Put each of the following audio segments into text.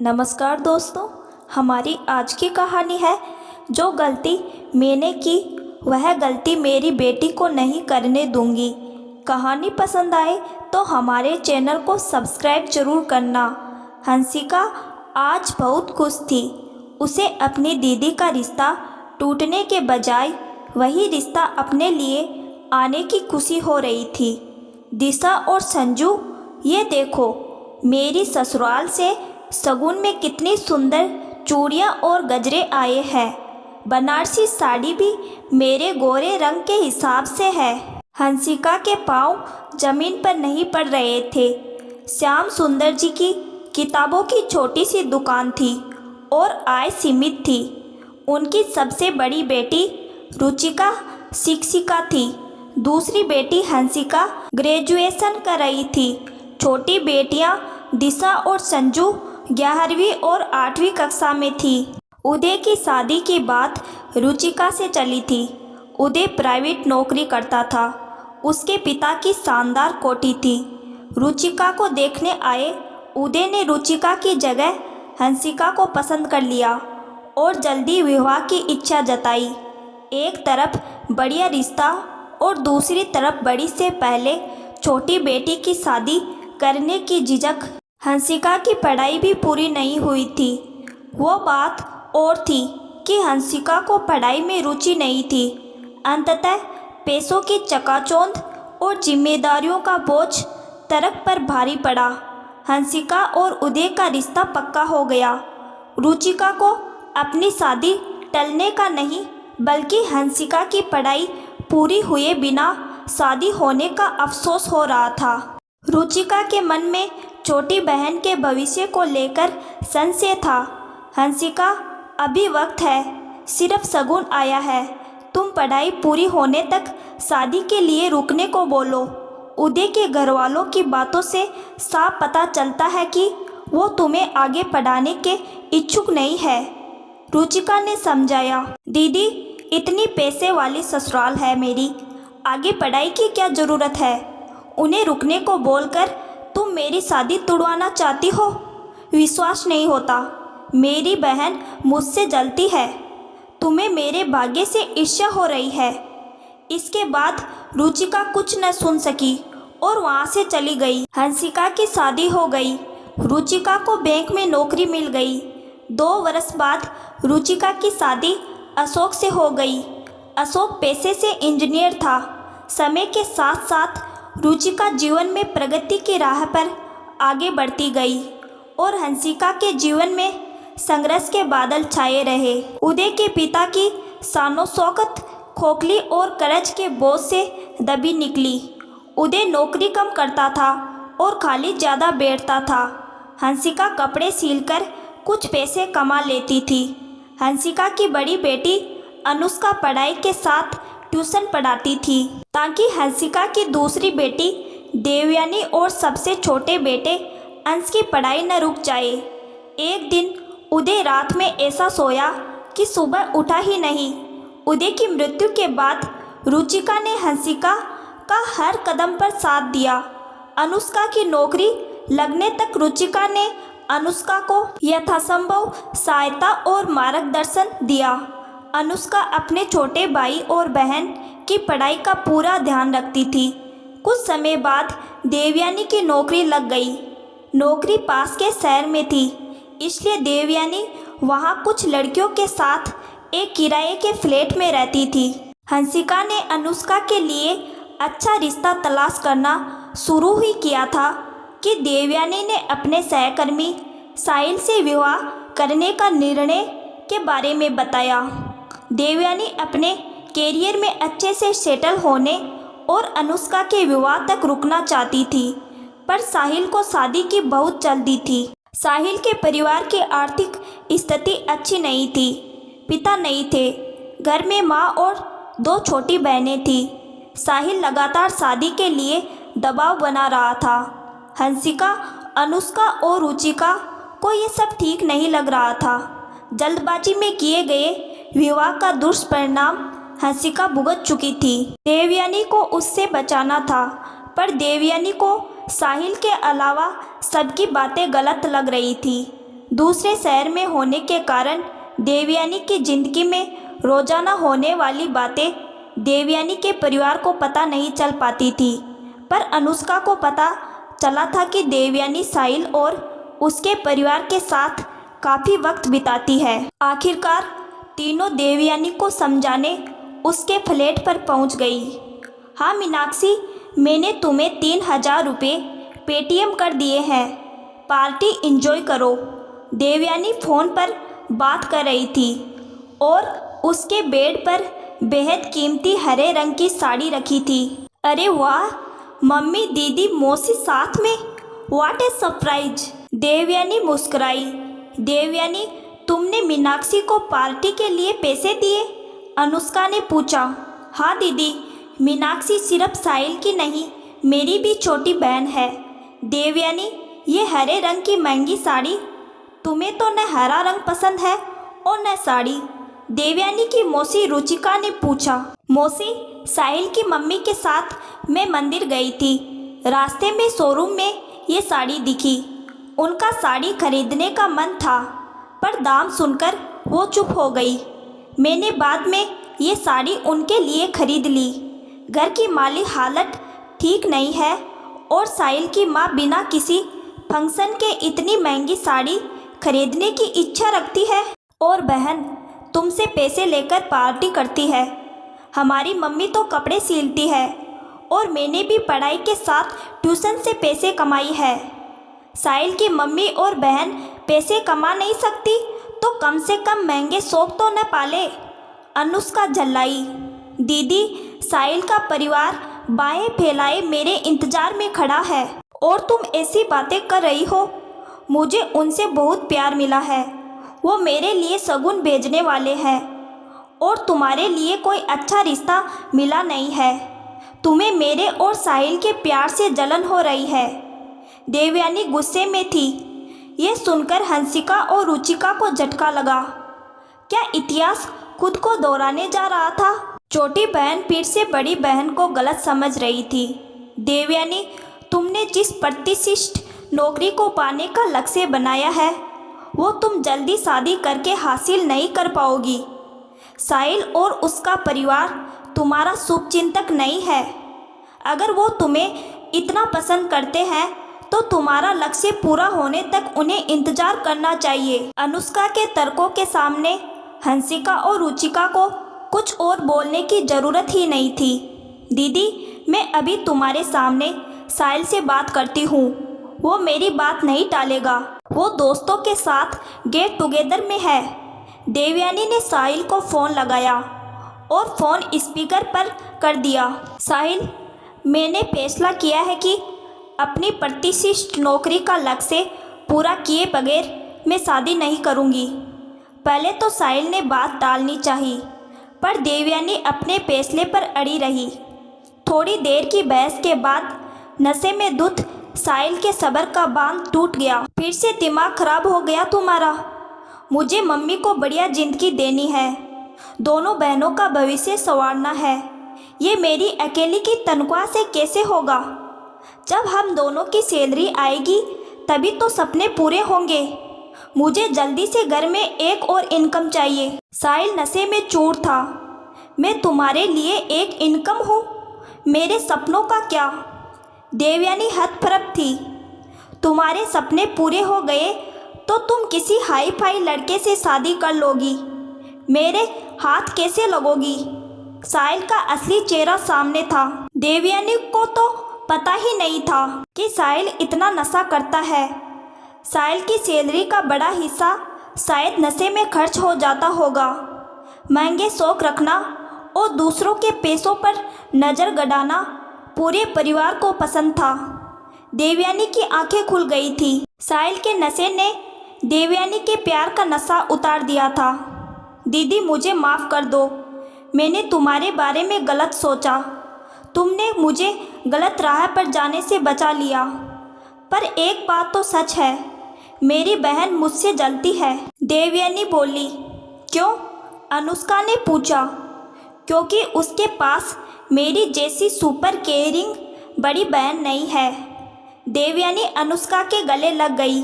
नमस्कार दोस्तों, हमारी आज की कहानी है जो गलती मैंने की वह गलती मेरी बेटी को नहीं करने दूंगी। कहानी पसंद आए तो हमारे चैनल को सब्सक्राइब जरूर करना। हंसिका आज बहुत खुश थी। उसे अपनी दीदी का रिश्ता टूटने के बजाय वही रिश्ता अपने लिए आने की खुशी हो रही थी। दिशा और संजू, ये देखो मेरी ससुराल से शगुन में कितनी सुंदर चूड़ियाँ और गजरे आए हैं। बनारसी साड़ी भी मेरे गोरे रंग के हिसाब से है। हंसिका के पाँव जमीन पर नहीं पड़ रहे थे। श्याम सुंदर जी की किताबों की छोटी सी दुकान थी और आय सीमित थी। उनकी सबसे बड़ी बेटी रुचिका शिक्षिका थी। दूसरी बेटी हंसिका ग्रेजुएशन कर रही थी। छोटी बेटियां दिशा और संजू 11वीं और 8वीं कक्षा में थी। उदय की शादी की बात रुचिका से चली थी। उदय प्राइवेट नौकरी करता था। उसके पिता की शानदार कोठी थी। रुचिका को देखने आए उदय ने रुचिका की जगह हंसिका को पसंद कर लिया और जल्दी विवाह की इच्छा जताई। एक तरफ बढ़िया रिश्ता और दूसरी तरफ बड़ी से पहले छोटी बेटी की शादी करने की झिझक। हंसिका की पढ़ाई भी पूरी नहीं हुई थी। वो बात और थी कि हंसिका को पढ़ाई में रुचि नहीं थी। अंततः पैसों की चकाचौंध और जिम्मेदारियों का बोझ तर्क पर भारी पड़ा। हंसिका और उदय का रिश्ता पक्का हो गया। रुचिका को अपनी शादी टलने का नहीं बल्कि हंसिका की पढ़ाई पूरी हुए बिना शादी होने का अफसोस हो रहा था। रुचिका के मन में छोटी बहन के भविष्य को लेकर संशय था। हंसिका, अभी वक्त है, सिर्फ शगुन आया है, तुम पढ़ाई पूरी होने तक शादी के लिए रुकने को बोलो। उदय के घर वालों की बातों से साफ पता चलता है कि वो तुम्हें आगे पढ़ाने के इच्छुक नहीं है। रुचिका ने समझाया, दीदी इतनी पैसे वाली ससुराल है मेरी, आगे पढ़ाई की क्या ज़रूरत है। उन्हें रुकने को बोलकर तुम मेरी शादी तुड़वाना चाहती हो। विश्वास नहीं होता। मेरी बहन मुझसे जलती है। तुम्हें मेरे भाग्य से ईर्ष्या हो रही है। इसके बाद रुचिका कुछ न सुन सकी और वहाँ से चली गई। हंसिका की शादी हो गई। रुचिका को बैंक में नौकरी मिल गई। 2 वर्ष बाद रुचिका की शादी अशोक से हो गई। अशोक पेशे से इंजीनियर था। समय के साथ साथ रुचिका जीवन में प्रगति की राह पर आगे बढ़ती गई और हंसिका के जीवन में संघर्ष के बादल छाए रहे। उदय के पिता की शानो शौकत खोखली और कर्ज के बोझ से दबी निकली। उदय नौकरी कम करता था और खाली ज़्यादा बैठता था। हंसिका कपड़े सिलकर कुछ पैसे कमा लेती थी। हंसिका की बड़ी बेटी अनुष्का पढ़ाई के साथ ट्यूशन पढ़ाती थी ताकि हंसिका की दूसरी बेटी देवयानी और सबसे छोटे बेटे अंश की पढ़ाई न रुक जाए। एक दिन उदय रात में ऐसा सोया कि सुबह उठा ही नहीं। उदय की मृत्यु के बाद रुचिका ने हंसिका का हर कदम पर साथ दिया। अनुष्का की नौकरी लगने तक रुचिका ने अनुष्का को यथासंभव सहायता और मार्गदर्शन दिया। अनुष्का अपने छोटे भाई और बहन की पढ़ाई का पूरा ध्यान रखती थी। कुछ समय बाद देवयानी की नौकरी लग गई। नौकरी पास के शहर में थी, इसलिए देवयानी वहाँ कुछ लड़कियों के साथ एक किराए के फ्लैट में रहती थी। हंसिका ने अनुष्का के लिए अच्छा रिश्ता तलाश करना शुरू ही किया था कि देवयानी ने अपने सहकर्मी साहिल से विवाह करने का निर्णय के बारे में बताया। देवयानी अपने कैरियर में अच्छे से सेटल होने और अनुष्का के विवाह तक रुकना चाहती थी, पर साहिल को शादी की बहुत जल्दी थी। साहिल के परिवार की आर्थिक स्थिति अच्छी नहीं थी। पिता नहीं थे। घर में माँ और 2 छोटी बहनें थीं। साहिल लगातार शादी के लिए दबाव बना रहा था। हंसिका, अनुष्का और रुचिका को ये सब ठीक नहीं लग रहा था। जल्दबाजी में किए गए विवाह का दुष्परिणाम हंसिका भुगत चुकी थी। देवयानी को उससे बचाना था, पर देवयानी को साहिल के अलावा सबकी बातें गलत लग रही थी। दूसरे शहर में होने के कारण देवयानी की ज़िंदगी में रोज़ाना होने वाली बातें देवयानी के परिवार को पता नहीं चल पाती थी। पर अनुष्का को पता चला था कि देवयानी साहिल और उसके परिवार के साथ काफ़ी वक्त बिताती है। आखिरकार तीनों देवयानी को समझाने उसके फ्लैट पर पहुंच गई। हाँ मीनाक्षी, मैंने तुम्हें 3,000 रुपये पेटीएम कर दिए हैं, पार्टी एंजॉय करो। देवयानी फ़ोन पर बात कर रही थी और उसके बेड पर बेहद कीमती हरे रंग की साड़ी रखी थी। अरे वाह, मम्मी दीदी मौसी साथ में, व्हाट ए सरप्राइज। देवयानी मुस्कुराई। देवयानी, तुमने मीनाक्षी को पार्टी के लिए पैसे दिए? अनुष्का ने पूछा। हाँ दीदी, मीनाक्षी सिर्फ साहिल की नहीं, मेरी भी छोटी बहन है। देवयानी, ये हरे रंग की महंगी साड़ी, तुम्हें तो न हरा रंग पसंद है और न साड़ी। देवयानी की मौसी रुचिका ने पूछा। मौसी, साहिल की मम्मी के साथ मैं मंदिर गई थी। रास्ते में शोरूम में ये साड़ी दिखी। उनका साड़ी खरीदने का मन था, पर दाम सुनकर वो चुप हो गई। मैंने बाद में ये साड़ी उनके लिए खरीद ली। घर की माली हालत ठीक नहीं है और साहिल की माँ बिना किसी फंक्शन के इतनी महंगी साड़ी खरीदने की इच्छा रखती है। और बहन तुमसे पैसे लेकर पार्टी करती है। हमारी मम्मी तो कपड़े सिलती है और मैंने भी पढ़ाई के साथ ट्यूशन से पैसे कमाई है। साहिल की मम्मी और बहन पैसे कमा नहीं सकती तो कम से कम महंगे शौक तो न पाले। अनुष्का झल्लाई। दीदी, साहिल का परिवार बाहें फैलाए मेरे इंतजार में खड़ा है और तुम ऐसी बातें कर रही हो। मुझे उनसे बहुत प्यार मिला है। वो मेरे लिए शगुन भेजने वाले हैं और तुम्हारे लिए कोई अच्छा रिश्ता मिला नहीं है। तुम्हें मेरे और साहिल के प्यार से जलन हो रही है। देवयानी गुस्से में थी। यह सुनकर हंसिका और रुचिका को झटका लगा। क्या इतिहास खुद को दोहराने जा रहा था? छोटी बहन फिर से बड़ी बहन को गलत समझ रही थी। देवयानी, तुमने जिस प्रतिष्ठित नौकरी को पाने का लक्ष्य बनाया है वो तुम जल्दी शादी करके हासिल नहीं कर पाओगी। साहिल और उसका परिवार तुम्हारा शुभचिंतक नहीं है। अगर वो तुम्हें इतना पसंद करते हैं तो तुम्हारा लक्ष्य पूरा होने तक उन्हें इंतजार करना चाहिए। अनुष्का के तर्कों के सामने हंसिका और रुचिका को कुछ और बोलने की ज़रूरत ही नहीं थी। दीदी, मैं अभी तुम्हारे सामने साहिल से बात करती हूँ। वो मेरी बात नहीं टालेगा। वो दोस्तों के साथ गेट टुगेदर में है। देवयानी ने साहिल को फ़ोन लगाया और फ़ोन स्पीकर पर कर दिया। साहिल, मैंने फैसला किया है कि अपनी प्रतिष्ठित नौकरी का लक्ष्य पूरा किए बगैर मैं शादी नहीं करूँगी। पहले तो साहिल ने बात टालनी चाहिए, पर देवयानी अपने फैसले पर अड़ी रही। थोड़ी देर की बहस के बाद नशे में धुत साहिल के सब्र का बांध टूट गया। फिर से दिमाग खराब हो गया तुम्हारा। मुझे मम्मी को बढ़िया ज़िंदगी देनी है, दोनों बहनों का भविष्य संवारना है। ये मेरी अकेली की तनख्वाह से कैसे होगा? जब हम दोनों की सैलरी आएगी तभी तो सपने पूरे होंगे। मुझे जल्दी से घर में एक और इनकम चाहिए। साहिल नशे में चूर था। मैं तुम्हारे लिए एक इनकम हूँ, मेरे सपनों का क्या? देवयानी हतप्रभ थी। तुम्हारे सपने पूरे हो गए तो तुम किसी हाई फाई लड़के से शादी कर लोगी, मेरे हाथ कैसे लगोगी? साहिल का असली चेहरा सामने था। देवयानी को तो पता ही नहीं था कि साहिल इतना नशा करता है। साहिल की सैलरी का बड़ा हिस्सा शायद नशे में खर्च हो जाता होगा। महंगे शौक रखना और दूसरों के पैसों पर नज़र गड़ाना पूरे परिवार को पसंद था। देवयानी की आंखें खुल गई थी। साहिल के नशे ने देवयानी के प्यार का नशा उतार दिया था। दीदी, मुझे माफ़ कर दो। मैंने तुम्हारे बारे में गलत सोचा। तुमने मुझे गलत राह पर जाने से बचा लिया। पर एक बात तो सच है, मेरी बहन मुझसे जलती है। देवयानी बोली। क्यों? अनुष्का ने पूछा। क्योंकि उसके पास मेरी जैसी सुपर केयरिंग बड़ी बहन नहीं है। देवयानी अनुष्का के गले लग गई।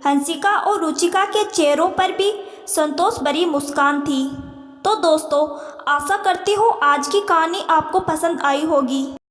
हंसिका और रुचिका के चेहरों पर भी संतोष भरी मुस्कान थी। तो दोस्तों, आशा करती हूँ आज की कहानी आपको पसंद आई होगी।